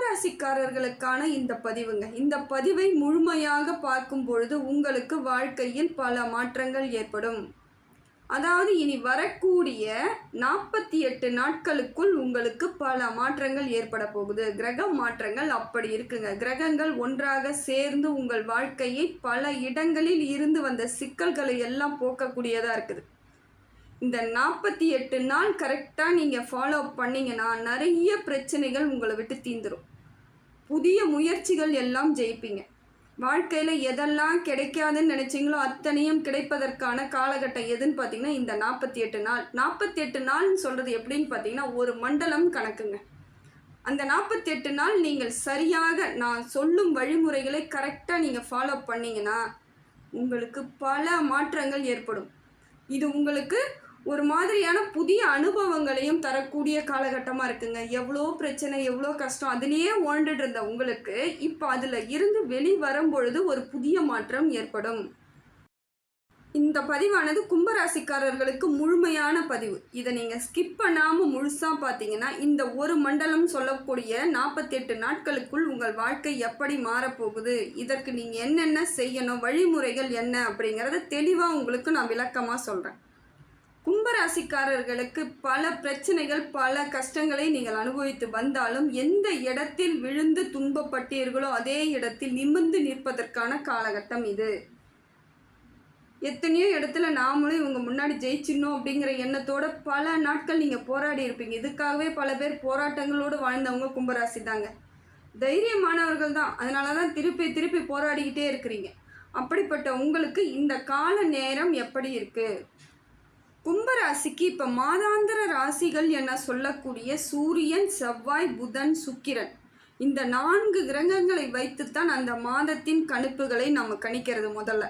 கும்பராசிக்காரர்களுக்கான இந்த பதிவுங்க. இந்த பதிவை முழுமையாக பார்க்கும் பொழுது உங்களுக்கு வாழ்க்கையில் பல மாற்றங்கள் ஏற்படும். அதாவது இனி வரக்கூடிய 48 நாட்களுக்குள் உங்களுக்கு பல மாற்றங்கள் ஏற்பட போகுது. கிரக மாற்றங்கள் அப்படி இருக்குங்க. கிரகங்கள் ஒன்றாக சேர்ந்து உங்கள் வாழ்க்கையை பல இடங்களில் இருந்து வந்த சிக்கல்களை எல்லாம் போக்கக்கூடியதாக இருக்குது. இந்த 48 நாள் கரெக்டாக நீங்கள் ஃபாலோ பண்ணிங்கன்னா நிறைய பிரச்சனைகள் உங்களை விட்டு தீந்துடும். புதிய முயற்சிகள் எல்லாம் ஜெயிப்பீங்க. வாழ்க்கையில் எதெல்லாம் கிடைக்காதுன்னு நினச்சிங்களோ அத்தனையும் கிடைப்பதற்கான காலகட்டம் எதுன்னு பார்த்தீங்கன்னா இந்த 48 நாள். 48 நாள்னு சொல்கிறது எப்படின்னு பார்த்தீங்கன்னா ஒரு மண்டலம் கணக்குங்க. அந்த 48 நாள் நீங்கள் சரியாக நான் சொல்லும் வழிமுறைகளை கரெக்டாக நீங்கள் ஃபாலோ பண்ணிங்கன்னா உங்களுக்கு பல மாற்றங்கள் ஏற்படும். இது உங்களுக்கு ஒரு மாதிரியான புதிய அனுபவங்களையும் தரக்கூடிய காலகட்டமாக இருக்குங்க. எவ்வளோ பிரச்சனை, எவ்வளோ கஷ்டம், அதுலேயே ஓண்டுட்டு இருந்த உங்களுக்கு இப்போ அதில் இருந்து வெளிவரும்பொழுது ஒரு புதிய மாற்றம் ஏற்படும். இந்த பதிவானது கும்பராசிக்காரர்களுக்கு முழுமையான பதிவு. இதை நீங்கள் ஸ்கிப் பண்ணாமல் முழுசாக பார்த்தீங்கன்னா இந்த ஒரு மண்டலம் சொல்லக்கூடிய 48 நாட்களுக்குள் உங்கள் வாழ்க்கை எப்படி மாறப்போகுது, இதற்கு நீங்கள் என்னென்ன செய்யணும், வழிமுறைகள் என்ன அப்படிங்கிறத தெளிவாக உங்களுக்கு நான் விளக்கமாக சொல்கிறேன். கும்பராசிக்காரர்களுக்கு பல பிரச்சனைகள், பல கஷ்டங்களை நீங்கள் அனுபவித்து வந்தாலும் எந்த இடத்தில் விழுந்து துன்பப்பட்டீர்களோ அதே இடத்தில் நிமிர்ந்து நிற்பதற்கான காலகட்டம் இது. எத்தனையோ இடத்துல நாமளும் இவங்க முன்னாடி ஜெயிச்சிடணும் அப்படிங்கிற எண்ணத்தோட பல நாட்கள் நீங்கள் போராடி இருப்பீங்க. இதுக்காகவே பல பேர் போராட்டங்களோடு வாழ்ந்தவங்க கும்பராசி தாங்க. தைரியமானவர்கள் தான், அதனால தான் திருப்பி போராடிக்கிட்டே இருக்கிறீங்க. அப்படிப்பட்ட உங்களுக்கு இந்த கால நேரம் எப்படி இருக்குது? கும்பராசிக்கு இப்போ மாதாந்திர ராசிகள் என சொல்லக்கூடிய சூரியன், செவ்வாய், புதன், சுக்கிரன் இந்த 4 கிரகங்களை வைத்துத்தான் அந்த மாதத்தின் கணிப்புகளை நம்ம கணிக்கிறது. முதல்ல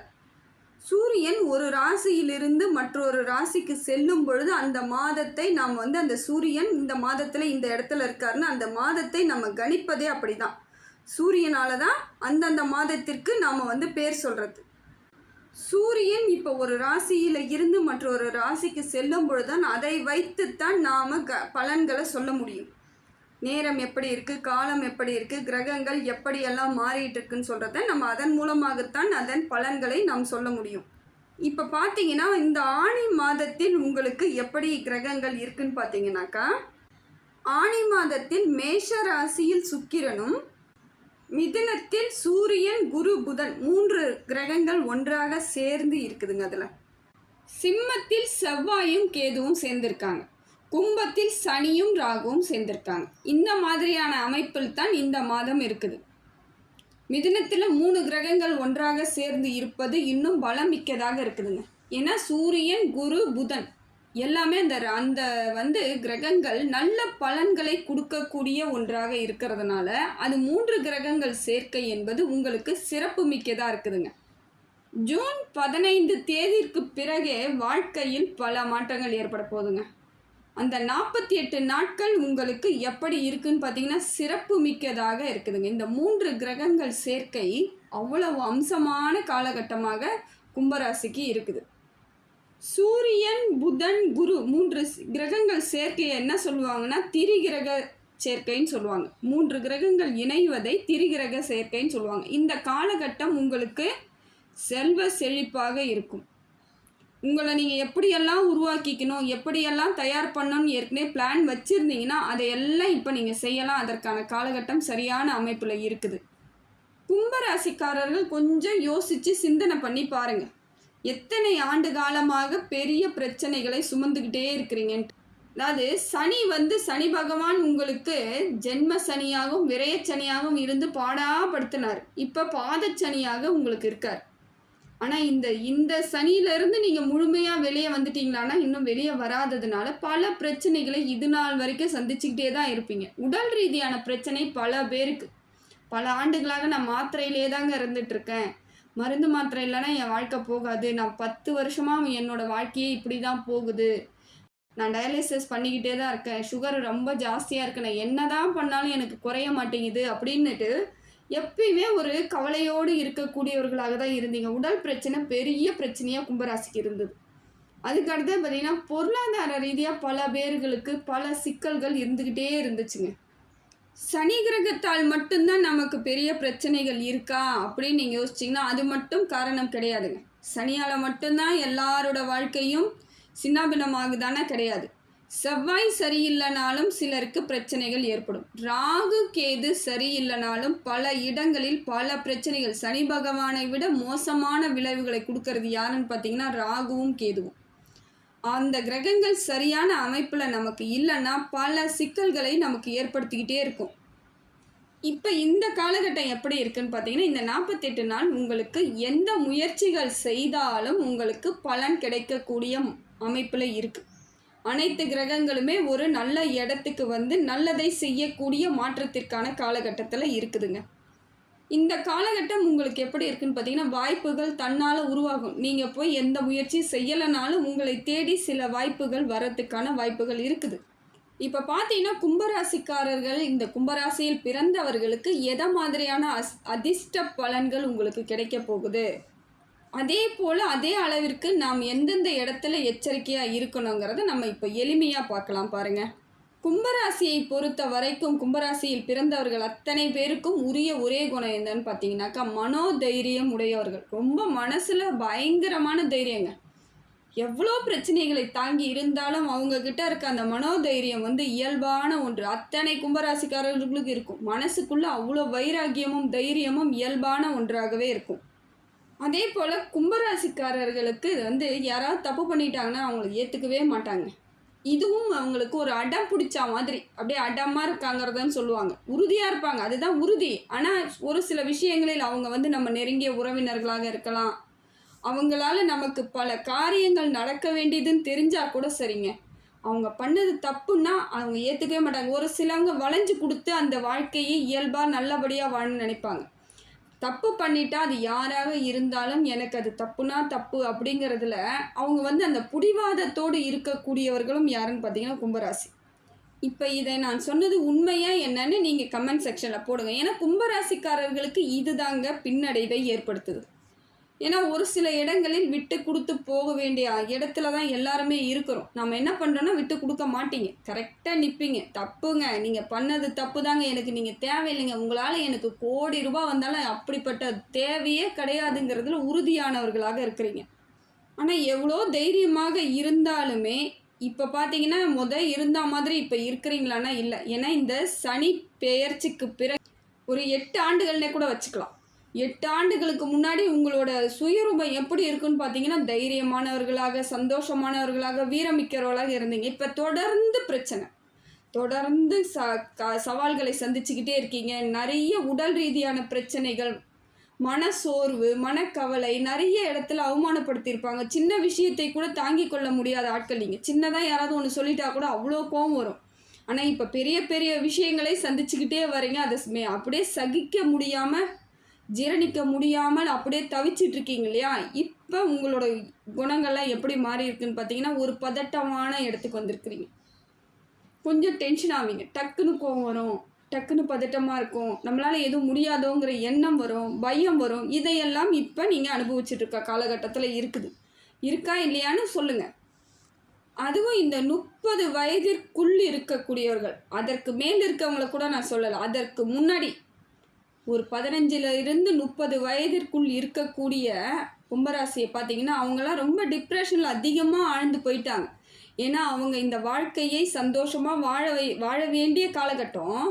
சூரியன் ஒரு ராசியிலிருந்து மற்றொரு ராசிக்கு செல்லும் பொழுது அந்த மாதத்தை நாம் அந்த சூரியன் இந்த மாதத்தில் இந்த இடத்துல இருக்காருன்னு அந்த மாதத்தை நம்ம கணிப்பதே அப்படி தான். சூரியனால தான் அந்தந்த மாதத்திற்கு நாம் பேர் சொல்கிறது. சூரியன் இப்போ ஒரு ராசியில் இருந்து மற்றொரு ராசிக்கு செல்லும் பொழுதுதான் அதை வைத்துத்தான் நாம் பலன்களை சொல்ல முடியும். நேரம் எப்படி இருக்குது, காலம் எப்படி இருக்குது, கிரகங்கள் எப்படியெல்லாம் மாறிட்டு இருக்குன்னு சொல்கிறத நம்ம அதன் மூலமாகத்தான் அதன் பலன்களை நாம் சொல்ல முடியும். இப்போ பார்த்தீங்கன்னா இந்த ஆனி மாதத்தில் உங்களுக்கு எப்படி கிரகங்கள் இருக்குன்னு பார்த்தீங்கன்னாக்கா, ஆனி மாதத்தில் மேஷ ராசியில் சுக்கிரனும், மிதுனத்தில் சூரியன், குரு, புதன் 3 கிரகங்கள் ஒன்றாக சேர்ந்து இருக்குதுங்க. அதில் சிம்மத்தில் செவ்வாயும் கேதுவும் சேர்ந்திருக்காங்க. கும்பத்தில் சனியும் ராகுவும் சேர்ந்திருக்காங்க. இந்த மாதிரியான அமைப்பில் தான் இந்த மாதம் இருக்குது. மிதுனத்தில் 3 கிரகங்கள் ஒன்றாக சேர்ந்து இருப்பது இன்னும் பலம் மிக்கதாக இருக்குதுங்க. ஏன்னா சூரியன், குரு, புதன் எல்லாமே அந்த கிரகங்கள் நல்ல பலன்களை கொடுக்கக்கூடிய ஒன்றாக இருக்கிறதுனால அது 3 கிரகங்கள் சேர்க்கை என்பது உங்களுக்கு சிறப்பு மிக்கதாக இருக்குதுங்க. ஜூன் 15 தேதிக்கு பிறகே வாழ்க்கையில் பல மாற்றங்கள் ஏற்பட போகுதுங்க. அந்த 48 நாட்கள் உங்களுக்கு எப்படி இருக்குன்னு பார்த்தீங்கன்னா சிறப்பு மிக்கதாக இருக்குதுங்க. இந்த 3 கிரகங்கள் சேர்க்கை அவ்வளவு அம்சமான காலகட்டமாக கும்பராசிக்கு இருக்குது. சூரியன், புதன், குரு 3 கிரகங்கள் சேர்க்கையை என்ன சொல்லுவாங்கன்னா திரிகிரக சேர்க்கைன்னு சொல்லுவாங்க. 3 கிரகங்கள் இணைவதை திரிகிரக சேர்க்கைன்னு சொல்லுவாங்க. இந்த காலகட்டம் உங்களுக்கு செல்வ செழிப்பாக இருக்கும். உங்களை நீங்கள் எப்படியெல்லாம் உருவாக்கிக்கணும், எப்படியெல்லாம் தயார் பண்ணணும்னு ஏற்கனவே பிளான் வச்சுருந்தீங்கன்னா அதையெல்லாம் இப்போ நீங்கள் செய்யலாம். அதற்கான காலகட்டம் சரியான அமைப்பில் இருக்குது. கும்பராசிக்காரர்கள் கொஞ்சம் யோசித்து சிந்தனை பண்ணி பாருங்கள். எத்தனை ஆண்டு காலமாக பெரிய பிரச்சனைகளை சுமந்துக்கிட்டே இருக்கிறீங்கன்ட்டு. அதாவது சனி பகவான் உங்களுக்கு ஜென்ம சனியாகவும் விரயச்சனியாகவும் இருந்து பாடாப்படுத்தினார். இப்போ பாதச்சனியாக உங்களுக்கு இருக்கார். ஆனால் இந்த சனியிலேருந்து நீங்கள் முழுமையாக வெளியே வந்துட்டீங்களான்னா இன்னும் வெளியே வராததுனால பல பிரச்சனைகளை இது நாள் வரைக்கும் சந்திச்சுக்கிட்டே தான் இருப்பீங்க. உடல் ரீதியான பிரச்சனை பல பேருக்கு. பல ஆண்டுகளாக நான் மாத்திரையிலே தாங்க இருந்துகிட்ருக்கேன், மருந்து மாத்திரை இல்லைன்னா என் வாழ்க்கை போகாது, நான் 10 வருஷமாக என்னோடய வாழ்க்கையே இப்படி தான் போகுது, நான் டயாலிசிஸ் பண்ணிக்கிட்டே தான் இருக்கேன், சுகர் ரொம்ப ஜாஸ்தியாக இருக்கு, நான் என்ன தான் பண்ணாலும் எனக்கு குறைய மாட்டேங்குது அப்படின்னுட்டு எப்பயுமே ஒரு கவலையோடு இருக்கக்கூடியவர்களாக தான் இருந்தீங்க. உடல் பிரச்சனை பெரிய பிரச்சனையாக கும்பராசிக்கு இருந்தது. அதுக்கடுத்து பார்த்திங்கன்னா பொருளாதார ரீதியாக பல பேர்களுக்கு பல சிக்கல்கள் இருந்துக்கிட்டே இருந்துச்சுங்க. சனி கிரகத்தால் மட்டும்தான் நமக்கு பெரிய பிரச்சனைகள் இருக்கா அப்படின்னு நீங்கள் யோசிச்சிங்கன்னா அது மட்டும் காரணம் கிடையாதுங்க. சனியால் மட்டும்தான் எல்லாரோட வாழ்க்கையும் சின்னாபின்னமாகுதானே கிடையாது. செவ்வாய் சரியில்லைனாலும் சிலருக்கு பிரச்சனைகள் ஏற்படும். ராகு கேது சரியில்லைனாலும் பல இடங்களில் பல பிரச்சனைகள், சனி பகவானை விட மோசமான விளைவுகளை கொடுக்கறது யாருன்னு பார்த்தீங்கன்னா ராகுவும் கேதுவும். அந்த கிரகங்கள் சரியான அமைப்பில் நமக்கு இல்லைன்னா பல சிக்கல்களை நமக்கு ஏற்படுத்திக்கிட்டே இருக்கும். இப்போ இந்த காலகட்டம் எப்படி இருக்குன்னு பார்த்தீங்கன்னா, இந்த 48 நாள் உங்களுக்கு எந்த முயற்சிகள் செய்தாலும் உங்களுக்கு பலன் கிடைக்கக்கூடிய அமைப்பில் இருக்குது. அனைத்து கிரகங்களுமே ஒரு நல்ல இடத்துக்கு வந்து நல்லதை செய்யக்கூடிய மாற்றத்திற்கான காலகட்டத்தில் இருக்குதுங்க. இந்த காலகட்டம் உங்களுக்கு எப்படி இருக்குன்னு பார்த்தீங்கன்னா, வாய்ப்புகள் தன்னால் உருவாகும். நீங்கள் போய் எந்த முயற்சி செய்யலைனாலும் உங்களை தேடி சில வாய்ப்புகள் வரத்துக்கான வாய்ப்புகள் இருக்குது. இப்போ பார்த்தீங்கன்னா, கும்பராசிக்காரர்கள், இந்த கும்பராசியில் பிறந்தவர்களுக்கு எதை மாதிரியான அதிர்ஷ்ட பலன்கள் உங்களுக்கு கிடைக்க போகுது, அதே போல் அதே அளவிற்கு நாம் எந்தெந்த இடத்துல எச்சரிக்கையாக இருக்கணுங்கிறத நம்ம இப்போ எளிமையாக பார்க்கலாம் பாருங்கள். கும்பராசியை பொறுத்த வரைக்கும் கும்பராசியில் பிறந்தவர்கள் அத்தனை பேருக்கும் உரிய ஒரே குணம் என்னன்னு பார்த்தீங்கன்னாக்கா, மனோதைரியம் உடையவர்கள். ரொம்ப மனசில் பயங்கரமான தைரியங்க. எவ்வளோ பிரச்சனைகளை தாங்கி இருந்தாலும் அவங்கக்கிட்ட இருக்க அந்த மனோதைரியம் வந்து இயல்பான ஒன்று. அத்தனை கும்பராசிக்காரர்களுக்கு இருக்கும். மனசுக்குள்ளே அவ்வளோ வைராக்கியமும் தைரியமும் இயல்பான ஒன்றாகவே இருக்கும். அதே போல் கும்பராசிக்காரர்களுக்கு வந்து யாராவது தப்பு பண்ணிட்டாங்கன்னா அவங்கள ஏற்றுக்கவே மாட்டாங்க. இதுவும் அவங்களுக்கு ஒரு அடம் பிடிச்சா மாதிரி, அப்படியே அடமாக இருக்காங்கிறதுன்னு சொல்லுவாங்க. உறுதியாக இருப்பாங்க, அதுதான் உறுதி. ஆனால் ஒரு சில விஷயங்களில் அவங்க வந்து நம்ம நெருங்கிய உறவினர்களாக இருக்கலாம், அவங்களால நமக்கு பல காரியங்கள் நடக்க வேண்டியதுன்னு தெரிஞ்சால் கூட சரிங்க, அவங்க பண்ணது தப்புன்னா அவங்க ஏற்றுக்கவே மாட்டாங்க. ஒரு சிலவங்க வளைஞ்சு கொடுத்து அந்த வாழ்க்கையை இயல்பாக நல்லபடியாக வாழணும்னு நினைப்பாங்க. தப்பு பண்ணிட்டா அது யாராக இருந்தாலும் எனக்கு அது தப்புனா தப்பு அப்படிங்கிறதுல அவங்க வந்து அந்த புடிவாதத்தோடு இருக்கக்கூடியவர்களும் யாருன்னு பார்த்தீங்கன்னா கும்பராசி. இப்போ இதை நான் சொன்னது உண்மையா என்னன்னு நீங்கள் கமெண்ட் செக்ஷனில் போடுங்க. ஏன்னா கும்பராசிக்காரர்களுக்கு இதுதாங்க பின்னடைவை ஏற்படுத்துது. ஏன்னா ஒரு சில இடங்களில் விட்டு கொடுத்து போக வேண்டிய இடத்துல தான் எல்லாருமே இருக்கிறோம். நம்ம என்ன பண்ணுறோன்னா விட்டு கொடுக்க மாட்டீங்க, கரெக்டாக நிற்பீங்க. தப்புங்க, நீங்கள் பண்ணது தப்பு தாங்க, எனக்கு நீங்கள் தேவையில்லைங்க, உங்களால் எனக்கு கோடி ரூபாய் வந்தாலும் அப்படிப்பட்ட தேவையே கிடையாதுங்கிறதுல உறுதியானவர்களாக இருக்கிறீங்க. ஆனால் எவ்வளோ தைரியமாக இருந்தாலுமே இப்போ பார்த்தீங்கன்னா இருந்த மாதிரி இப்போ இருக்கிறீங்களான்னா இல்லை. ஏன்னா இந்த சனி பெயர்ச்சிக்கு பிறகு ஒரு 8 ஆண்டுகள்னே கூட வச்சுக்கலாம். 8 ஆண்டுகளுக்கு முன்னாடி உங்களோட சுயரூபம் எப்படி இருக்குன்னு பார்த்தீங்கன்னா தைரியமானவர்களாக, சந்தோஷமானவர்களாக, வீரமிக்கிறவர்களாக இருந்தீங்க. இப்போ தொடர்ந்து பிரச்சனை, தொடர்ந்து சவால்களை சந்திச்சுக்கிட்டே இருக்கீங்க. நிறைய உடல் ரீதியான பிரச்சனைகள், மனசோர்வு, மனக்கவலை, நிறைய இடத்துல அவமானப்படுத்தியிருப்பாங்க. சின்ன விஷயத்தை கூட தாங்கி கொள்ள முடியாத ஆட்கள் நீங்கள். சின்னதாக யாராவது ஒன்று சொல்லிட்டா கூட அவ்வளோ கோவம் வரும். ஆனால் இப்போ பெரிய பெரிய விஷயங்களை சந்திச்சுக்கிட்டே வரீங்க. அதை அப்படியே சகிக்க முடியாமல், ஜீரணிக்க முடியாமல் அப்படியே தவிச்சிட்ருக்கீங்க இல்லையா? இப்போ உங்களோட குணங்கள்லாம் எப்படி மாறி இருக்குன்னு பார்த்தீங்கன்னா, ஒரு பதட்டமான இடத்துக்கு வந்திருக்கிறீங்க. கொஞ்சம் டென்ஷன் ஆவீங்க, டக்குன்னு கோவம் வரும், டக்குன்னு பதட்டமாக இருக்கும், நம்மளால் எதுவும் முடியாதோங்கிற எண்ணம் வரும், பயம் வரும். இதையெல்லாம் இப்போ நீங்கள் அனுபவிச்சுட்ருக்க காலகட்டத்தில் இருக்குது. இருக்கா இல்லையான்னு சொல்லுங்கள். அதுவும் இந்த 30 வயதிற்குள் இருக்கக்கூடியவர்கள், அதற்கு மேல் இருக்கவங்களை கூட நான் சொல்லலை, அதற்கு முன்னாடி ஒரு 15லிருந்து 30 வயதிற்குள் இருக்கக்கூடிய கும்பராசியை பார்த்தீங்கன்னா அவங்களாம் ரொம்ப டிப்ரெஷனில் அதிகமாக ஆழ்ந்து போயிட்டாங்க. ஏன்னா அவங்க இந்த வாழ்க்கையை சந்தோஷமாக வாழ வேண்டிய காலகட்டம்.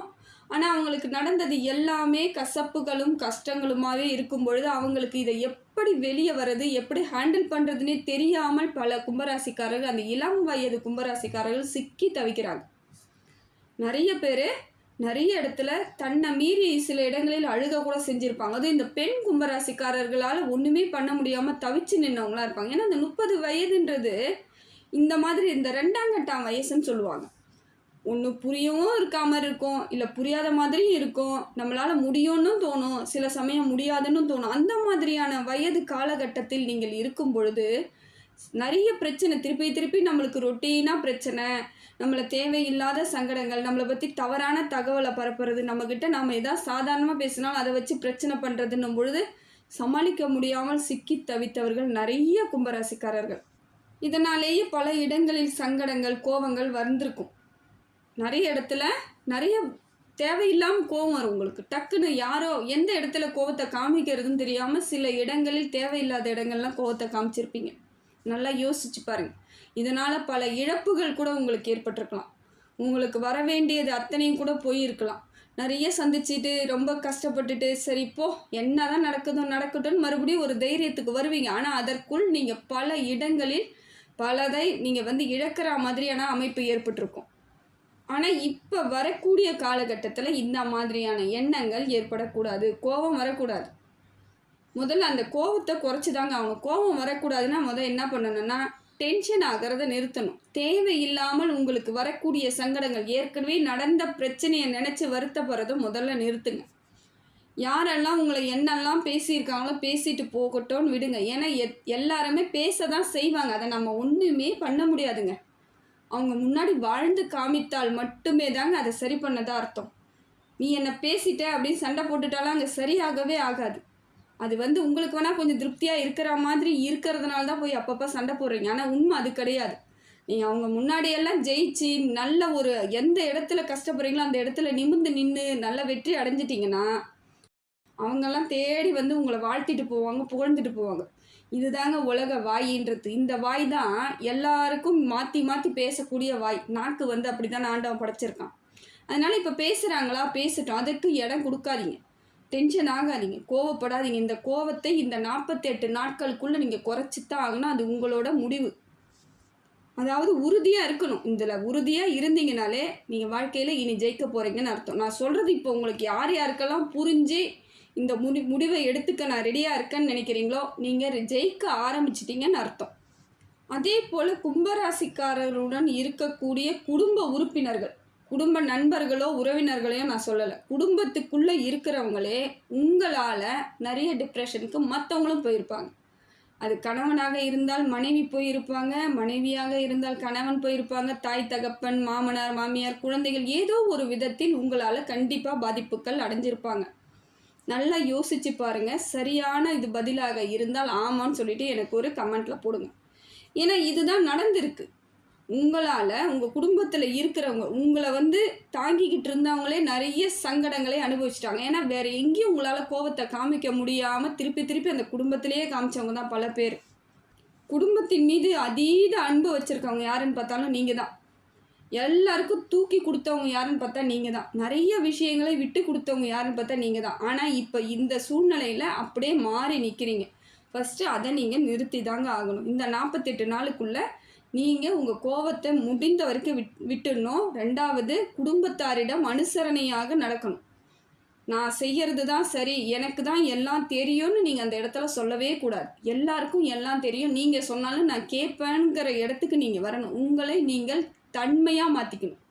ஆனால் அவங்களுக்கு நடந்தது எல்லாமே கசப்புகளும் கஷ்டங்களுமாகவே இருக்கும் பொழுது அவங்களுக்கு இதை எப்படி வெளியே வர்றது, எப்படி ஹேண்டில் பண்ணுறதுனே தெரியாமல் பல கும்பராசிக்காரர்கள், அந்த இளம் வயது கும்பராசிக்காரர்கள் சிக்கி தவிக்கிறாங்க. நிறைய பேர் நிறைய இடத்துல தன்னை மீறி சில இடங்களில் அழுக கூட செஞ்சுருப்பாங்க. அதுவும் இந்த பெண் கும்பராசிக்காரர்களால் ஒன்றுமே பண்ண முடியாமல் தவிச்சு நின்றவங்களாம் இருப்பாங்க. ஏன்னா இந்த 30 வயதுன்றது இந்த மாதிரி இந்த 2ஆம் கட்டம் வயசுன்னு சொல்லுவாங்க. ஒன்று புரியவும் இருக்காமல் இருக்கும், இல்லை புரியாத மாதிரியும் இருக்கும், நம்மளால் முடியும்னு தோணும், சில சமயம் முடியாதுன்னு தோணும். அந்த மாதிரியான வயது காலகட்டத்தில் நீங்கள் இருக்கும் பொழுது நிறைய பிரச்சனை, திருப்பி திருப்பி நம்மளுக்கு ரொட்டீனாக பிரச்சனை, நம்மளை தேவையில்லாத சங்கடங்கள், நம்மளை பற்றி தவறான தகவலை பரப்புறது, நம்மக்கிட்ட நம்ம எதாவது சாதாரணமாக பேசினாலும் அதை வச்சு பிரச்சனை பண்ணுறதுன்னும் பொழுது சமாளிக்க முடியாமல் சிக்கி தவித்தவர்கள் நிறைய கும்பராசிக்காரர்கள். இதனாலேயே பல இடங்களில் சங்கடங்கள், கோபங்கள் வந்திருக்கும். நிறைய இடத்துல நிறைய தேவையில்லாமல் கோவம் வரும் உங்களுக்கு. டக்குன்னு யாரோ எந்த இடத்துல கோவத்தை காமிக்கிறதுன்னு தெரியாமல் சில இடங்களில் தேவையில்லாத இடங்கள்லாம் கோவத்தை காமிச்சிருப்பீங்க. நல்லா யோசிச்சு பாருங்க. இதனால் பல இழப்புகள் கூட உங்களுக்கு ஏற்பட்டிருக்கலாம். உங்களுக்கு வர வேண்டியது அத்தனையும் கூட போயிருக்கலாம். நிறைய சந்திச்சுட்டு ரொம்ப கஷ்டப்பட்டுட்டு சரி இப்போ என்ன தான் நடக்குதோ நடக்கட்டும்னு மறுபடியும் ஒரு தைரியத்துக்கு வருவீங்க. ஆனால் அதற்குள் நீங்கள் பல இடங்களில் பலதை நீங்கள் இழக்கிற மாதிரியான அமைப்பு ஏற்பட்டிருக்கும். ஆனால் இப்போ வரக்கூடிய காலகட்டத்தில் இந்த மாதிரியான எண்ணங்கள் ஏற்படக்கூடாது. கோபம் வரக்கூடாது. முதல்ல அந்த கோபத்தை குறைச்சி தாங்க ஆகணும். கோபம் வரக்கூடாதுன்னா முதல்ல என்ன பண்ணணும்னா டென்ஷன் ஆகிறத நிறுத்தணும். தேவையில்லாமல் உங்களுக்கு வரக்கூடிய சங்கடங்கள், ஏற்கனவே நடந்த பிரச்சனையை நினச்சி வருத்தப்படுறதை முதல்ல நிறுத்துங்க. யாரெல்லாம் உங்களை என்னெல்லாம் பேசியிருக்காங்களோ பேசிட்டு போகட்டும்னு விடுங்க. ஏன்னா எல்லாருமே பேச தான் செய்வாங்க. அதை நம்ம ஒன்றுமே பண்ண முடியாதுங்க. அவங்க முன்னாடி வாழ்ந்து காமித்தால் மட்டுமே தாங்க அதை சரி பண்ணதாக அர்த்தம். நீ என்னை பேசிட்ட அப்படின்னு சண்டை போட்டுட்டாலும் அங்கே சரியாகவே ஆகாது. அது உங்களுக்கு வேணால் கொஞ்சம் திருப்தியாக இருக்கிற மாதிரி இருக்கிறதுனால தான் போய் அப்பப்போ சண்டை போடுறீங்க. ஆனால் உண்மை அது கிடையாது. நீங்கள் அவங்க முன்னாடியெல்லாம் ஜெயிச்சு நல்ல ஒரு எந்த இடத்துல கஷ்டப்படுறீங்களோ அந்த இடத்துல நிமிர்ந்து நின்று நல்ல வெற்றி அடைஞ்சிட்டிங்கன்னா அவங்கெல்லாம் தேடி உங்களை வாழ்த்திட்டு போவாங்க, புகழ்ந்துட்டு போவாங்க. இதுதாங்க உலக வாயின்றது. இந்த வாய் தான் எல்லாருக்கும் மாற்றி மாற்றி பேசக்கூடிய வாய். நாக்கு அப்படி தான் ஆண்டவன் படைச்சிருக்கான். அதனால் இப்போ பேசுகிறாங்களா பேசட்டும், அதுக்கு இடம் கொடுக்காதீங்க. டென்ஷன் ஆகாதீங்க, கோவப்படாதீங்க. இந்த கோவத்தை இந்த 48 நாட்களுக்குள்ளே நீங்கள் குறைச்சித்தான் ஆகணும். அது உங்களோட முடிவு. அதாவது உறுதியாக இருக்கணும். இதில் உறுதியாக இருந்தீங்கனாலே நீங்கள் வாழ்க்கையில் இனி ஜெயிக்க போகிறீங்கன்னு அர்த்தம். நான் சொல்கிறது இப்போ உங்களுக்கு யார் யாருக்கெல்லாம் புரிஞ்சு இந்த முடிவை எடுத்துக்க நான் ரெடியாக இருக்கேன்னு நினைக்கிறீங்களோ நீங்கள் ஜெயிக்க ஆரம்பிச்சிட்டிங்கன்னு அர்த்தம். அதே போல் கும்பராசிக்காரருடன் இருக்கக்கூடிய குடும்ப உறுப்பினர்கள், குடும்ப நண்பர்களோ உறவினர்களையோ நான் சொல்லலை, குடும்பத்துக்குள்ளே இருக்கிறவங்களே உங்களால் நிறைய டிப்ரெஷனுக்கு மற்றவங்களும் போயிருப்பாங்க. அது கணவனாக இருந்தால் மனைவி போயிருப்பாங்க, மனைவியாக இருந்தால் கணவன் போயிருப்பாங்க, தாய் தகப்பன், மாமனார் மாமியார், குழந்தைகள், ஏதோ ஒரு விதத்தில் உங்களால் கண்டிப்பாக பாதிப்புகள் அடைஞ்சிருப்பாங்க. நல்லா யோசிச்சு பாருங்கள். சரியான இது பதிலாக இருந்தால் ஆமான்னு சொல்லிட்டு எனக்கு ஒரு கமெண்ட்டில் போடுங்க. ஏன்னா இதுதான் நடந்திருக்கு. உங்களால் உங்கள் குடும்பத்தில் இருக்கிறவங்க உங்களை தாங்கிக்கிட்டு இருந்தவங்களே நிறைய சங்கடங்களை அனுபவிச்சிட்டாங்க. ஏன்னா வேறு எங்கேயும் உங்களால் கோபத்தை காமிக்க முடியாமல் திருப்பி திருப்பி அந்த குடும்பத்திலேயே காமிச்சவங்க தான் பல பேர். குடும்பத்தின் மீது அதீத அன்பு வச்சுருக்கவங்க யாருன்னு பார்த்தாலும் நீங்கள் தான். எல்லாருக்கும் தூக்கி கொடுத்தவங்க யாருன்னு பார்த்தா நீங்கள் தான். நிறைய விஷயங்களை விட்டு கொடுத்தவங்க யாருன்னு பார்த்தா நீங்கள் தான். ஆனால் இப்போ இந்த சூழ்நிலையில் அப்படியே மாறி நிற்கிறீங்க. ஃபஸ்ட்டு அதை நீங்கள் நிறுத்தி தாங்க ஆகணும். இந்த 48 நாளுக்குள்ளே நீங்கள் உங்கள் கோபத்தை முடிந்த வரைக்கும் விட்டுடணும். ரெண்டாவது, குடும்பத்தாரிடம் அனுசரணையாக நடக்கணும். நான் செய்கிறது தான் சரி, எனக்கு தான் எல்லாம் தெரியும்னு நீங்கள் அந்த இடத்துல சொல்லவே கூடாது. எல்லாருக்கும் எல்லாம் தெரியும், நீங்கள் சொன்னாலும் நான் கேட்பேங்கிற இடத்துக்கு நீங்கள் வரணும். உங்களை நீங்கள் தன்மையாக மாற்றிக்கணும்.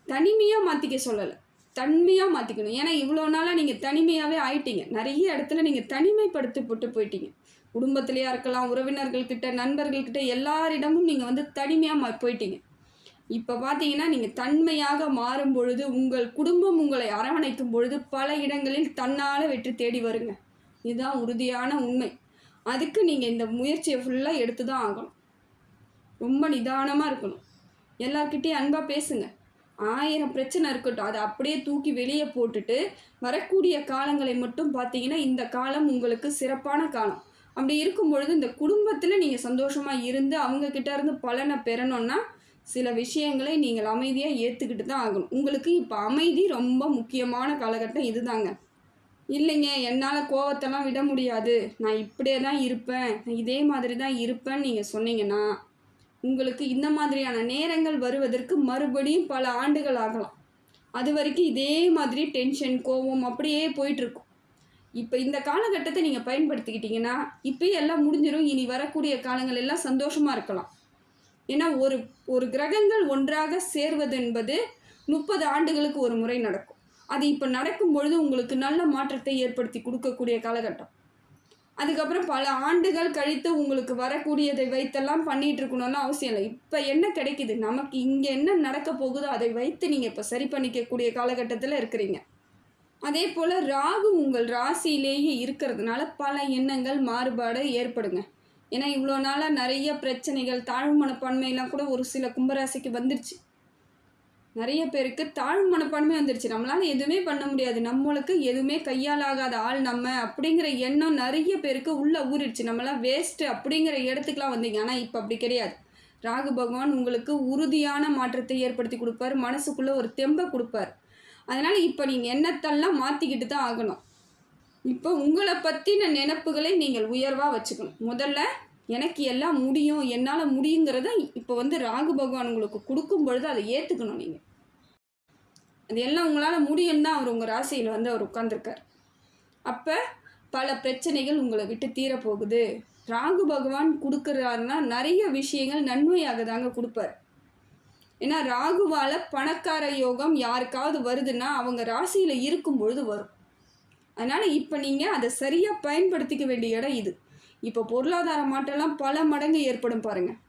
தனிமையாக மாற்றிக்க சொல்லலை, தன்மையாக மாற்றிக்கணும். ஏன்னா இவ்வளோ நாளாக நீங்கள் தனிமையாகவே ஆயிட்டீங்க. நிறைய இடத்துல நீங்கள் தனிமைப்படுத்தப்பட்டு போயிட்டீங்க. குடும்பத்திலேயா இருக்கலாம், உறவினர்கள்கிட்ட, நண்பர்கள்கிட்ட, எல்லாரிடமும் நீங்கள் தனிமையாக போயிட்டீங்க. இப்போ பார்த்தீங்கன்னா நீங்கள் தன்மையாக மாறும் பொழுது உங்கள் குடும்பம் உங்களை அரவணைக்கும் பொழுது பல இடங்களில் தன்னால் வெற்றி தேடி வருங்க. இதுதான் உறுதியான உண்மை. அதுக்கு நீங்கள் இந்த முயற்சியை ஃபுல்லாக எடுத்து தான் ஆகணும். ரொம்ப நிதானமாக இருக்கணும். எல்லார்கிட்டையும் அன்பாக பேசுங்க. 1000 பிரச்சனை இருக்கட்டும், அதை அப்படியே தூக்கி வெளியே போட்டுட்டு வரக்கூடிய காலங்களை மட்டும் பார்த்தீங்கன்னா இந்த காலம் உங்களுக்கு சிறப்பான காலம். அப்படி இருக்கும் பொழுது இந்த குடும்பத்தில் நீங்கள் சந்தோஷமாக இருந்து அவங்கக்கிட்ட இருந்து பலனை பெறணும்னா சில விஷயங்களை நீங்கள் அமைதியாக ஏற்றுக்கிட்டு தான் ஆகணும். உங்களுக்கு இப்போ அமைதி ரொம்ப முக்கியமான காலகட்டம் இதுதாங்க. இல்லைங்க என்னால் கோவத்தெல்லாம் விட முடியாது, நான் இப்படியே தான் இருப்பேன், நான் இதே மாதிரி தான் இருப்பேன்னு நீங்கள் சொன்னீங்கன்னா உங்களுக்கு இந்த மாதிரியான நேரங்கள் வருவதற்கு மறுபடியும் பல ஆண்டுகள் ஆகலாம். அது வரைக்கும் இதே மாதிரி டென்ஷன், கோவம் அப்படியே போயிட்டுருக்கும். இப்போ இந்த காலகட்டத்தை நீங்கள் பயன்படுத்திக்கிட்டிங்கன்னா இப்போயே எல்லாம் முடிஞ்சிடும். இனி வரக்கூடிய காலங்கள் எல்லாம் சந்தோஷமாக இருக்கலாம். ஏன்னா ஒரு கிரகங்கள் ஒன்றாக சேர்வது என்பது 30 ஆண்டுகளுக்கு ஒரு முறை நடக்கும். அது இப்போ நடக்கும் பொழுது உங்களுக்கு நல்ல மாற்றத்தை ஏற்படுத்தி கொடுக்கக்கூடிய காலகட்டம். அதுக்கப்புறம் பல ஆண்டுகள் கழித்து உங்களுக்கு வரக்கூடியதை வைத்தெல்லாம் பண்ணிகிட்டு இருக்கணும்னு அவசியம் இல்லை. இப்போ என்ன கிடைக்குது நமக்கு, இங்கே என்ன நடக்க போகுதோ அதை வைத்து நீங்கள் இப்போ சரி பண்ணிக்கக்கூடிய காலகட்டத்தில் இருக்கிறீங்க. அதே போல் ராகு உங்கள் ராசியிலேயே இருக்கிறதுனால பல எண்ணங்கள் மாறுபாடு ஏற்படுங்க. ஏன்னா இவ்வளோ நாளாக நிறைய பிரச்சனைகள், தாழ்வு மனப்பான்மையெல்லாம் கூட ஒரு சில கும்பராசிக்கு வந்துருச்சு. நிறைய பேருக்கு தாழ்வு மனப்பான்மை வந்துருச்சு. நம்மளால எதுவுமே பண்ண முடியாது, நம்மளுக்கு எதுவுமே கையாலாகாத ஆள் நம்ம அப்படிங்கிற எண்ணம் நிறைய பேருக்கு உள்ள ஊறிடுச்சு. நம்மளாம் வேஸ்ட்டு அப்படிங்கிற இடத்துக்குலாம் வந்தீங்க. ஆனால் இப்போ அப்படி கிடையாது. ராகு பகவான் உங்களுக்கு உறுதியான மாற்றத்தை ஏற்படுத்தி கொடுப்பார், மனசுக்குள்ளே ஒரு தெம்பை கொடுப்பார். அதனால் இப்போ நீங்கள் எண்ணத்தெல்லாம் மாற்றிக்கிட்டு தான் ஆகணும். இப்போ உங்களை பற்றின நினைப்புகளை நீங்கள் உயர்வாக வச்சுக்கணும். முதல்ல எனக்கு எல்லாம் முடியும், என்னால் முடியுங்கிறத இப்போ ராகு பகவான் உங்களுக்கு கொடுக்கும் பொழுது அதை ஏற்றுக்கணும். நீங்கள் அது எல்லாம் உங்களால் முடியும் தான் அவர் உங்கள் ராசியில் அவர் உட்கார்ந்துருக்கார். அப்போ பல பிரச்சனைகள் உங்களை விட்டு தீரப்போகுது. ராகு பகவான் கொடுக்குறாருன்னா நிறைய விஷயங்கள் நன்மையாக தாங்க கொடுப்பார். ஏன்னா ராகுவால் பணக்கார யோகம் யாருக்காவது வருதுன்னா அவங்க ராசியில் இருக்கும் பொழுது வரும். அதனால் இப்போ நீங்கள் அதை சரியாக பயன்படுத்திக்க வேண்டிய இடம் இது. இப்போ பொருளாதார மாற்றம்லாம் பல மடங்கு ஏற்படும் பாருங்கள்.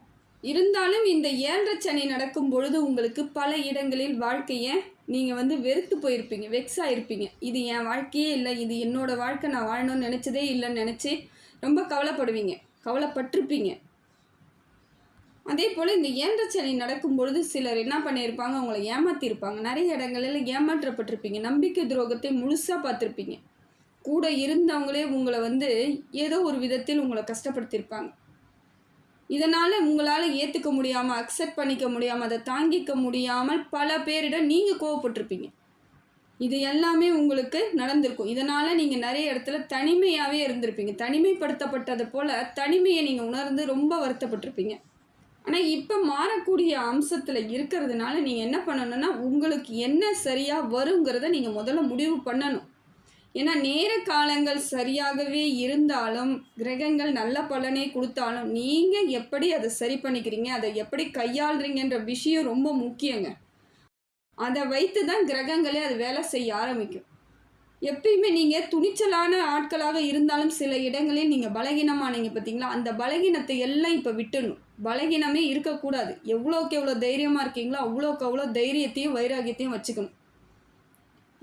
இருந்தாலும் இந்த 7.5 சனி நடக்கும் பொழுது உங்களுக்கு பல இடங்களில் வாழ்க்கையை நீங்கள் வெறுத்து போயிருப்பீங்க, வெக்ஸ் ஆகிருப்பீங்க. இது என் வாழ்க்கையே இல்லை, இது என்னோடய வாழ்க்கை, நான் வாழணும்னு நினச்சதே இல்லைன்னு நினச்சி ரொம்ப கவலைப்படுவீங்க, கவலைப்பட்டிருப்பீங்க. அதே போல் இந்த 7.5 சனி நடக்கும் பொழுது சிலர் என்ன பண்ணியிருப்பாங்க, அவங்கள ஏமாற்றிருப்பாங்க. நிறைய இடங்களில் ஏமாற்றப்பட்டிருப்பீங்க, நம்பிக்கை துரோகத்தை முழுசாக பார்த்துருப்பீங்க. கூட இருந்தவங்களே உங்களை ஏதோ ஒரு விதத்தில் உங்களை கஷ்டப்படுத்தியிருப்பாங்க. இதனால் உங்களால் ஏற்றுக்க முடியாமல், அக்செப்ட் பண்ணிக்க முடியாமல், அதை தாங்கிக்க முடியாமல் பல பேரிடம் நீங்கள் கோவப்பட்டிருப்பீங்க. இது எல்லாமே உங்களுக்கு நடந்திருக்கும். இதனால் நீங்கள் நிறைய இடத்துல தனிமையாகவே இருந்திருப்பீங்க. தனிமைப்படுத்தப்பட்டது போல் தனிமையை நீங்கள் உணர்ந்து ரொம்ப வருத்தப்பட்டிருப்பீங்க. ஆனால் இப்போ மாறக்கூடிய அம்சத்தில் இருக்கிறதுனால நீங்கள் என்ன பண்ணணும்னா, உங்களுக்கு என்ன சரியாக வருங்கிறத நீங்கள் முதல்ல முடிவு பண்ணணும். ஏன்னா நேர காலங்கள் சரியாகவே இருந்தாலும், கிரகங்கள் நல்ல பலனை கொடுத்தாலும், நீங்கள் எப்படி அதை சரி பண்ணிக்கிறீங்க, அதை எப்படி கையாளுறீங்கன்ற விஷயம் ரொம்ப முக்கியங்க. அதை வைத்து தான் கிரகங்களே அது வேலை செய்ய ஆரம்பிக்கும். எப்பயுமே நீங்கள் துணிச்சலான ஆட்களாக இருந்தாலும் சில இடங்களில் நீங்கள் பலகீனமானீங்க பார்த்தீங்களா, அந்த பலகீனத்தை எல்லாம் இப்போ விட்டுடணும். பலகீனமே இருக்கக்கூடாது. எவ்வளோக்கு எவ்வளோ தைரியமாக இருக்கீங்களோ அவ்வளோக்கு அவ்வளோ தைரியத்தையும் வைராகியத்தையும் வச்சுக்கணும்.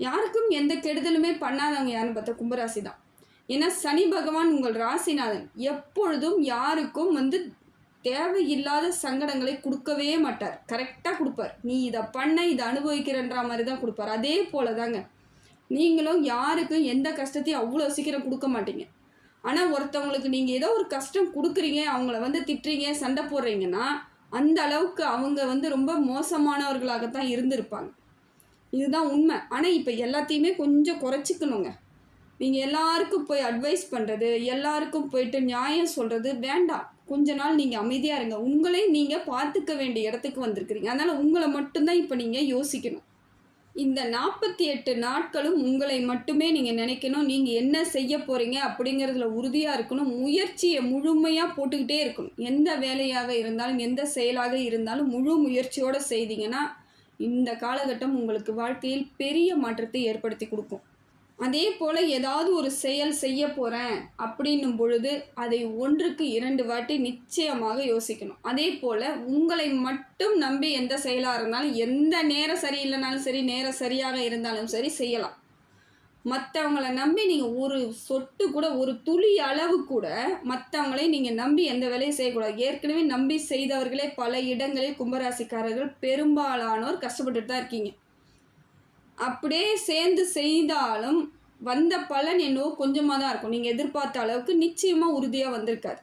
யாருக்கும் எந்த கெடுதலுமே பண்ணாதவங்க யாருன்னு பார்த்தா கும்பராசி தான். ஏன்னா சனி பகவான் உங்கள் ராசிநாதன். எப்பொழுதும் யாருக்கும் தேவையில்லாத சங்கடங்களை கொடுக்கவே மாட்டார். கரெக்டாக கொடுப்பார். நீ இதை பண்ண, இதை அனுபவிக்கிறன்ற மாதிரி தான் கொடுப்பார். அதே போல தாங்க நீங்களும் யாருக்கும் எந்த கஷ்டத்தையும் அவ்வளோ சீக்கிரம் கொடுக்க மாட்டீங்க. ஆனால் ஒருத்தவங்களுக்கு நீங்கள் ஏதோ ஒரு கஷ்டம் கொடுக்குறீங்க, அவங்கள திட்டுறீங்க, சண்டை போடுறீங்கன்னா அந்த அளவுக்கு அவங்க ரொம்ப மோசமானவர்களாகத்தான் இருந்திருப்பாங்க. இதுதான் உண்மை. ஆனால் இப்போ எல்லாத்தையுமே கொஞ்சம் குறைச்சிக்கணுங்க. நீங்கள் எல்லாருக்கும் போய் அட்வைஸ் பண்ணுறது, எல்லாருக்கும் போயிட்டு நியாயம் சொல்கிறது வேண்டாம். கொஞ்ச நாள் நீங்கள் அமைதியாக இருங்க. உங்களே நீங்கள் பார்த்துக்க வேண்டிய இடத்துக்கு வந்திருக்கிறீங்க. அதனால் உங்களை மட்டும்தான் இப்போ நீங்கள் யோசிக்கணும். இந்த 48 நாட்களும் உங்களை மட்டுமே நீங்கள் நினைக்கணும். நீங்கள் என்ன செய்ய போகிறீங்க அப்படிங்கிறதுல உறுதியாக இருக்கணும். முயற்சியை முழுமையாக போட்டுக்கிட்டே இருக்கணும். எந்த வேலையாக இருந்தாலும், எந்த செயலாக இருந்தாலும் முழு முயற்சியோடு செய்தீங்கன்னா இந்த காலகட்டம் உங்களுக்கு வாழ்க்கையில் பெரிய மாற்றத்தை ஏற்படுத்தி கொடுக்கும். அதே போல் ஏதாவது ஒரு செயல் செய்ய போகிறேன் அப்படின்னும் பொழுது அதை 1க்கு 2 வாட்டி நிச்சயமாக யோசிக்கணும். அதே போல் உங்களை மட்டும் நம்பி எந்த செயலாக இருந்தாலும், எந்த நேரம் சரியில்லைனாலும் சரி, நேரம் சரியாக இருந்தாலும் சரி செய்யலாம். மற்றவங்களை நம்பி நீங்கள் ஒரு சொட்டு கூட, ஒரு துளி அளவு கூட மற்றவங்களை நீங்கள் நம்பி எந்த வேலையும் செய்யக்கூடாது. ஏற்கனவே நம்பி செய்தவர்களே பல இடங்களில் கும்பராசிக்காரர்கள் பெரும்பாலானோர் கஷ்டப்பட்டுட்டு தான் இருக்கீங்க. அப்படியே சேர்ந்து செய்தாலும் வந்த பலன் என்னவோ கொஞ்சமாக தான் இருக்கும். நீங்கள் எதிர்பார்த்த அளவுக்கு நிச்சயமாக உறுதியாக வந்திருக்காது.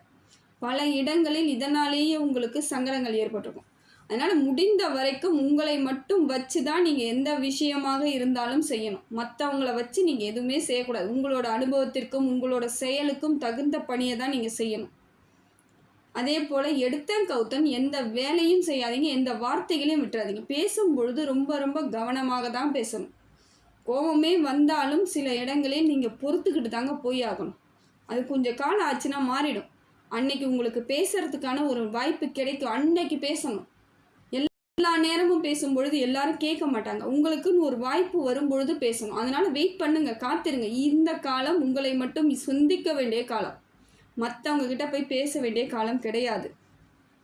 பல இடங்களில் இதனாலேயே உங்களுக்கு சங்கடங்கள் ஏற்பட்டிருக்கும். அதனால் முடிந்த வரைக்கும் உங்களை மட்டும் வச்சு தான் நீங்கள் எந்த விஷயமாக இருந்தாலும் செய்யணும். மற்றவங்கள வச்சு நீங்கள் எதுவுமே செய்யக்கூடாது. உங்களோட அனுபவத்திற்கும் உங்களோட செயலுக்கும் தகுந்த பணியை தான் நீங்கள் செய்யணும். அதே போல் எடுத்தன் கவுத்தன் எந்த வேலையும் செய்யாதீங்க, எந்த வார்த்தைகளையும் விட்டுறாதீங்க. பேசும் பொழுது ரொம்ப ரொம்ப கவனமாக தான் பேசணும். கோபமே வந்தாலும் சில இடங்களில் நீங்கள் பொறுத்துக்கிட்டு தாங்க போய் ஆகணும். அது கொஞ்சம் காலம் ஆச்சுன்னா மாறிடும். அன்னைக்கு உங்களுக்கு பேசுகிறதுக்கான ஒரு வாய்ப்பு கிடைக்கும், அன்னைக்கு பேசணும். எல்லா நேரமும் பேசும்பொழுது எல்லாரும் கேட்க மாட்டாங்க. உங்களுக்குன்னு ஒரு வாய்ப்பு வரும்பொழுது பேசணும். அதனால் வெயிட் பண்ணுங்க, காத்திருங்க. இந்த காலம் உங்களை மட்டும் சிந்திக்க வேண்டிய காலம், மற்றவங்க கிட்ட போய் பேச வேண்டிய காலம் கிடையாது.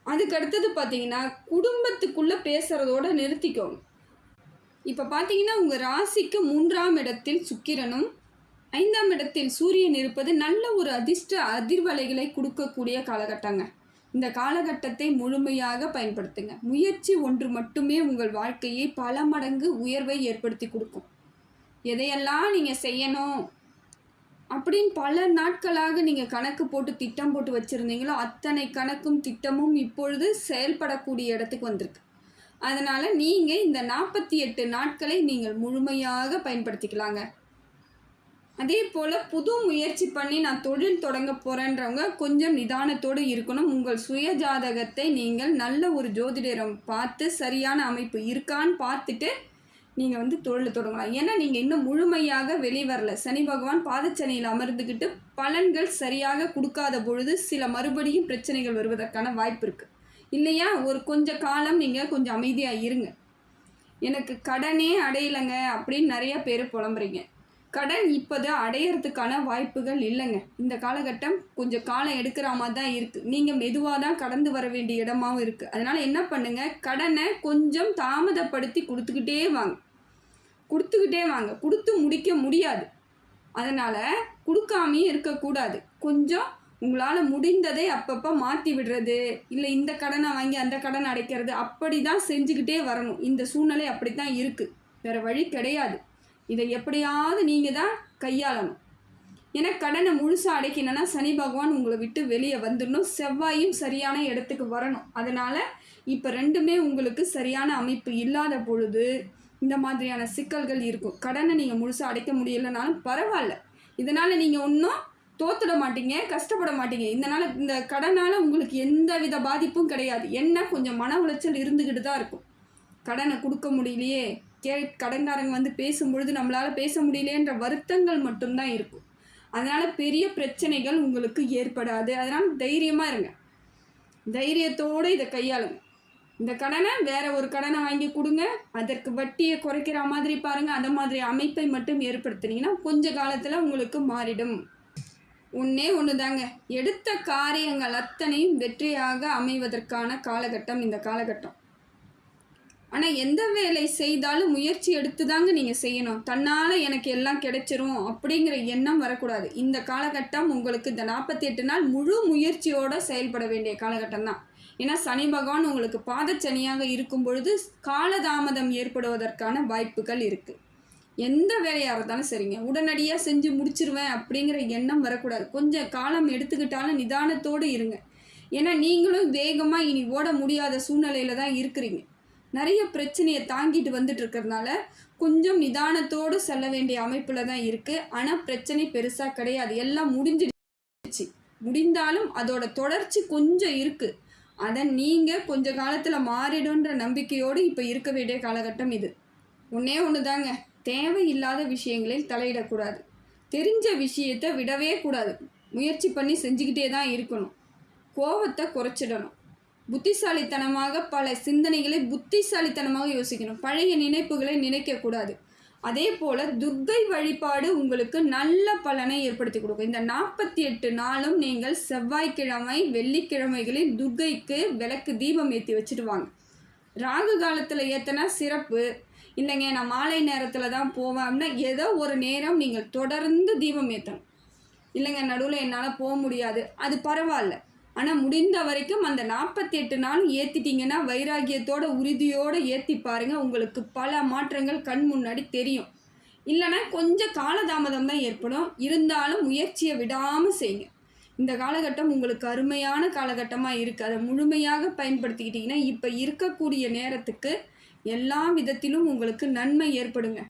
அதுக்கடுத்தது பார்த்தீங்கன்னா குடும்பத்துக்குள்ளே பேசுகிறதோட நிறுத்திக்கோங்க. இப்போ பார்த்தீங்கன்னா உங்கள் ராசிக்கு 3ஆம் இடத்தில் சுக்கிரனும் 5ஆம் இடத்தில் சூரியன் இருப்பது நல்ல ஒரு அதிர்ஷ்ட அதிர்வலைகளை கொடுக்கக்கூடிய காலகட்டங்க. இந்த காலகட்டத்தை முழுமையாக பயன்படுத்துங்க. முயற்சி ஒன்று மட்டுமே உங்கள் வாழ்க்கையை பல மடங்கு உயர்வை ஏற்படுத்தி கொடுக்கும். எதையெல்லாம் நீங்கள் செய்யணும் அப்படின்னு பல நாட்களாக நீங்கள் கணக்கு போட்டு திட்டம் போட்டு வச்சுருந்தீங்களோ அத்தனை கணக்கும் திட்டமும் இப்பொழுது செயல்படக்கூடிய இடத்துக்கு வந்திருக்கு. அதனால் நீங்கள் இந்த 48 நாட்களை நீங்கள் முழுமையாக பயன்படுத்திக்கலாங்க. அதே போல் புது முயற்சி பண்ணி நான் தொழில் தொடங்க போகிறேன்றவங்க கொஞ்சம் நிதானத்தோடு இருக்கணும். உங்கள் சுய ஜாதகத்தை நீங்கள் நல்ல ஒரு ஜோதிடரம் பார்த்து சரியான அமைப்பு இருக்கான்னு பார்த்துட்டு நீங்கள் தொழில் தொடங்கலாம். ஏன்னா நீங்கள் இன்னும் முழுமையாக வெளிவரல. சனி பகவான் பாதச்சனியில் அமர்ந்துக்கிட்டு பலன்கள் சரியாக கொடுக்காத பொழுது சில மறுபடியும் பிரச்சனைகள் வருவதற்கான வாய்ப்பு இருக்குது இல்லையா? ஒரு கொஞ்ச காலம் நீங்கள் கொஞ்சம் அமைதியாக இருங்க. எனக்கு கடனே அடையலைங்க அப்படின்னு நிறைய பேர் புலம்புறீங்க. கடன் இப்போதான் அடையிறதுக்கான வாய்ப்புகள் இல்லைங்க. இந்த காலகட்டம் கொஞ்சம் காலம் எடுக்கிற மாதிரி தான் இருக்குது. நீங்கள் மெதுவாக தான் கடந்து வர வேண்டிய இடமாவும் இருக்குது. அதனால் என்ன பண்ணுங்கள், கடனை கொஞ்சம் தாமதப்படுத்தி கொடுத்துக்கிட்டே வாங்க. கொடுத்து முடிக்க முடியாது. அதனால் கொடுக்காமையும் இருக்கக்கூடாது. கொஞ்சம் உங்களால் முடிந்ததை அப்பப்போ மாற்றி விடுறது, இல்லை இந்த கடனை வாங்கி அந்த கடன் அடைக்கிறது, அப்படி தான் செஞ்சுக்கிட்டே வரணும். இந்த சூழ்நிலை அப்படி தான் இருக்குது, வேறு வழி கிடையாது. இதை எப்படியாவது நீங்கள் தான் கையாளணும். ஏன்னா கடனை முழுசாக அடைக்கணும்னா சனி பகவான் உங்களை விட்டு வெளியே வந்துடணும், செவ்வாயும் சரியான இடத்துக்கு வரணும். அதனால் இப்போ ரெண்டுமே உங்களுக்கு சரியான அமைப்பு இல்லாத பொழுது இந்த மாதிரியான சிக்கல்கள் இருக்கும். கடனை நீங்கள் முழுசாக அடைக்க முடியலைனாலும் பரவாயில்ல. இதனால் நீங்கள் ஒன்றும் தோத்துட மாட்டீங்க, கஷ்டப்பட மாட்டீங்க. இந்த கடனால் உங்களுக்கு எந்த வித பாதிப்பும் கிடையாது. என்ன கொஞ்சம் மன உளைச்சல் இருந்துக்கிட்டு தான் இருக்கும். கடனை கொடுக்க முடியலையே, கடன்காரங்க பேசும்பொழுது நம்மளால் பேச முடியலையேன்ற வருத்தங்கள் மட்டும்தான் இருக்கும். அதனால் பெரிய பிரச்சனைகள் உங்களுக்கு ஏற்படாது. அதனால் தைரியமாக இருங்க. தைரியத்தோடு இதை கையாளுங்க. இந்த கடனை வேற ஒரு கடனை வாங்கி கொடுங்க, அதற்கு வட்டியை குறைக்கிற மாதிரி பாருங்கள். அந்த மாதிரி அமைப்பை மட்டும் ஏற்படுத்தினீங்கன்னா கொஞ்ச காலத்தில் உங்களுக்கு மாறிடும். ஒன்று தாங்க, எடுத்த காரியங்கள் அத்தனையும் வெற்றியாக அமைவதற்கான காலகட்டம் இந்த காலகட்டம். ஆனால் எந்த வேலை செய்தாலும் முயற்சி எடுத்து தாங்க நீங்கள் செய்யணும். தன்னால் எனக்கு எல்லாம் கிடைச்சிரும் அப்படிங்கிற எண்ணம் வரக்கூடாது. இந்த காலகட்டம் உங்களுக்கு இந்த 48 நாள் முழு முயற்சியோடு செயல்பட வேண்டிய காலகட்டம் தான். ஏன்னா சனி பகவான் உங்களுக்கு பாதச்சனியாக இருக்கும் பொழுது காலதாமதம் ஏற்படுவதற்கான வாய்ப்புகள் இருக்குது. எந்த வேலையாக இருந்தாலும் சரிங்க, உடனடியாக செஞ்சு முடிச்சிருவேன் அப்படிங்கிற எண்ணம் வரக்கூடாது. கொஞ்சம் காலம் எடுத்துக்கிட்டாலும் நிதானத்தோடு இருங்க. ஏன்னா நீங்களும் வேகமாக இனி ஓட முடியாத சூழ்நிலையில் தான் இருக்கிறீங்க. நிறைய பிரச்சனையை தாங்கிட்டு வந்துட்டு இருக்கிறதுனால கொஞ்சம் நிதானத்தோடு செல்ல வேண்டிய அமைப்பில் தான் இருக்குது. ஆனால் பிரச்சனை பெருசாக கிடையாது, எல்லாம் முடிஞ்சிடுச்சு. முடிந்தாலும் அதோட தொடர்ச்சி கொஞ்சம் இருக்குது. அதை நீங்கள் கொஞ்ச காலத்தில் மாறிடுன்ற நம்பிக்கையோடு இப்போ இருக்க வேண்டிய காலகட்டம் இது. ஒன்று தாங்க, தேவையில்லாத விஷயங்களில் தலையிடக்கூடாது. தெரிஞ்ச விஷயத்தை விடவே கூடாது. முயற்சி பண்ணி செஞ்சுக்கிட்டே தான் இருக்கணும். கோபத்தை குறைச்சிடணும். புத்திசாலித்தனமாக பல சிந்தனைகளை புத்திசாலித்தனமாக யோசிக்கணும். பழைய நினைப்புகளை நினைக்கக்கூடாது. அதே போல் துர்க்கை வழிபாடு உங்களுக்கு நல்ல பலனை ஏற்படுத்தி கொடுக்கும். இந்த 48 நாளும் நீங்கள் செவ்வாய்க்கிழமை வெள்ளிக்கிழமைகளில் துர்க்கைக்கு விளக்கு தீபம் ஏற்றி வச்சுட்டு வாங்க. ராகு காலத்தில் ஏற்றினா சிறப்பு. இல்லைங்க நான் மாலை நேரத்தில் தான் போவேன் அப்படின்னா ஏதோ ஒரு நேரம் நீங்கள் தொடர்ந்து தீபம் ஏற்றணும். இல்லைங்க நடுவில் என்னால் போக முடியாது, அது பரவாயில்ல. ஆனால் முடிந்த வரைக்கும் அந்த 48 நாளும் ஏற்றிட்டிங்கன்னா வைராகியத்தோட உறுதியோடு ஏற்றி பாருங்கள். உங்களுக்கு பல மாற்றங்கள் கண் முன்னாடி தெரியும். இல்லைன்னா கொஞ்சம் காலதாமதம் தான் ஏற்படும். இருந்தாலும் முயற்சியை விடாமல் செய்யுங்க. இந்த காலகட்டம் உங்களுக்கு அருமையான காலகட்டமாக இருக்குது. அதை முழுமையாக பயன்படுத்திக்கிட்டிங்கன்னா இப்போ இருக்கக்கூடிய நேரத்துக்கு எல்லா விதத்திலும் உங்களுக்கு நன்மை ஏற்படுங்க.